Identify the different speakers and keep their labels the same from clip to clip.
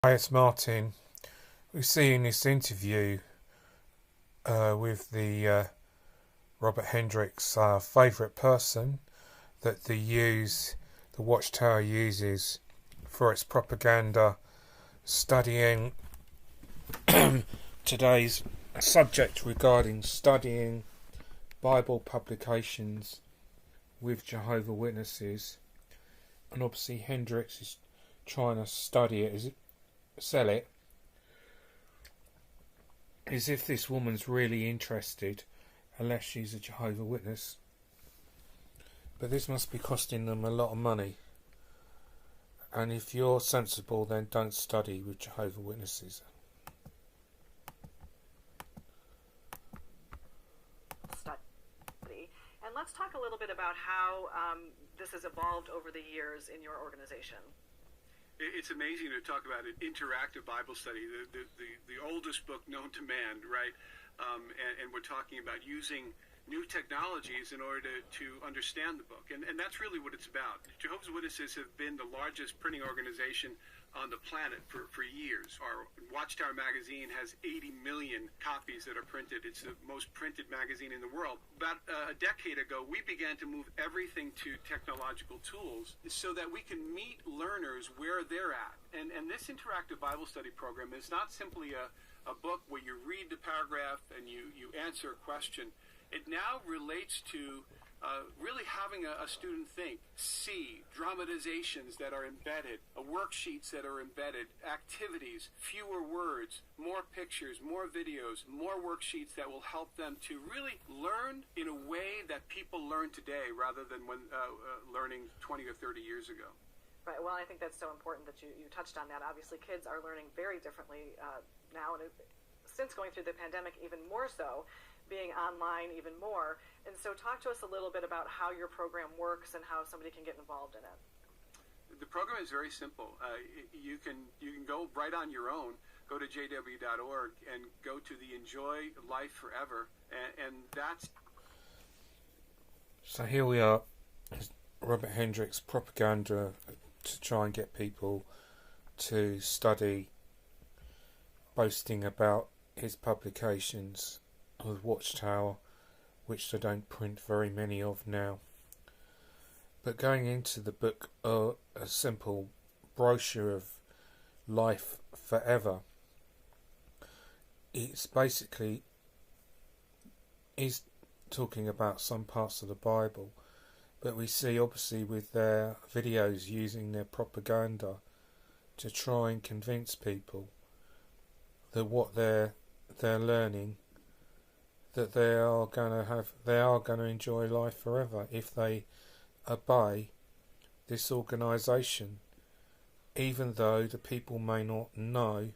Speaker 1: Hi, it's Martin. We see in this interview with the Robert Hendricks favourite person that the Watchtower uses for its propaganda, studying today's subject regarding studying Bible publications with Jehovah's Witnesses, and obviously Hendricks is trying to study it, sell it, as if this woman's really interested, unless she's a Jehovah's Witness. But this must be costing them a lot of money. And if you're sensible, then don't study with Jehovah's Witnesses.
Speaker 2: Study. And let's talk a little bit about how this has evolved over the years in your organization.
Speaker 3: It's amazing to talk about an interactive Bible study, the oldest book known to man, right? And we're talking about using new technologies in order to understand the book. And that's really what it's about. Jehovah's Witnesses have been the largest printing organization on the planet for years. Our Watchtower magazine has 80 million copies that are printed. It's the most printed magazine in the world. About a decade ago, we began to move everything to technological tools so that we can meet learners where they're at. And this interactive Bible study program is not simply a book where you read the paragraph and you answer a question. It now relates to really having a student think, see, dramatizations that are embedded, worksheets that are embedded, activities, fewer words, more pictures, more videos, more worksheets that will help them to really learn in a way that people learn today rather than when learning 20 or 30 years ago.
Speaker 2: Right. Well, I think that's so important that you touched on that. Obviously, kids are learning very differently now, and since going through the pandemic, even more so, being online even more. And so talk to us a little bit about how your program works and how somebody can get involved in it.
Speaker 3: The program is very simple. You can go right on your own, go to jw.org and go to the Enjoy Life Forever, and that's...
Speaker 1: So here we are, Robert Hendricks' propaganda to try and get people to study, boasting about his publications of Watchtower, which they don't print very many of now. But going into the book, a simple brochure of Life Forever, it's basically is talking about some parts of the Bible, but we see obviously with their videos using their propaganda to try and convince people that what they're learning, that they are going to enjoy life forever if they obey this organisation, even though the people may not know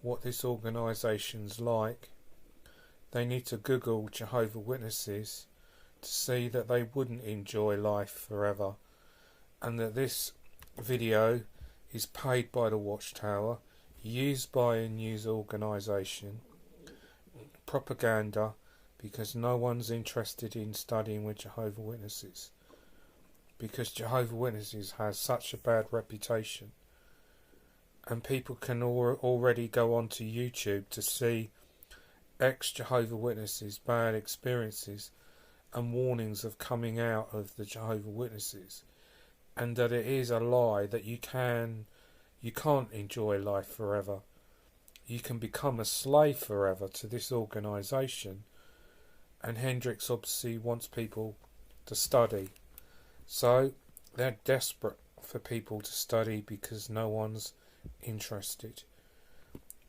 Speaker 1: what this organisation's like. They need to Google Jehovah's Witnesses to see that they wouldn't enjoy life forever, and that this video is paid by the Watchtower, used by a news organisation, propaganda, because no one's interested in studying with Jehovah's Witnesses, because Jehovah's Witnesses has such a bad reputation, and people can already go onto YouTube to see ex-Jehovah's Witnesses bad experiences and warnings of coming out of the Jehovah's Witnesses, and that it is a lie that you can't enjoy life forever. You can become a slave forever to this organisation, and Hendricks obviously wants people to study. So they're desperate for people to study because no one's interested.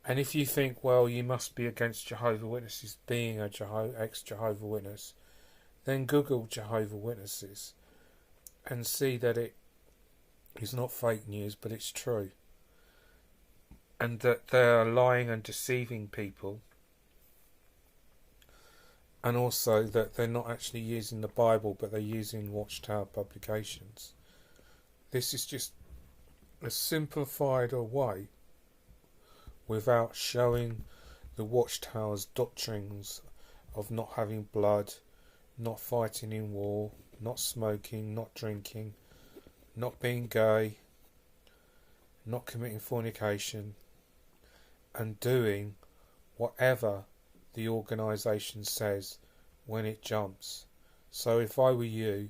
Speaker 1: And if you think, well, you must be against Jehovah's Witnesses being a ex-Jehovah's Witness, then Google Jehovah's Witnesses and see that it is not fake news, but it's true. And that they are lying and deceiving people, and also that they're not actually using the Bible, but they're using Watchtower publications. This is just a simplified way without showing the Watchtower's doctrines of not having blood, not fighting in war, not smoking, not drinking, not being gay, not committing fornication, and doing whatever the organisation says when it jumps. So if I were you,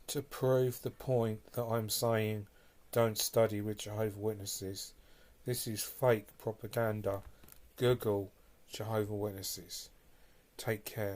Speaker 1: to prove the point that I'm saying don't study with Jehovah's Witnesses, this is fake propaganda. Google Jehovah's Witnesses. Take care.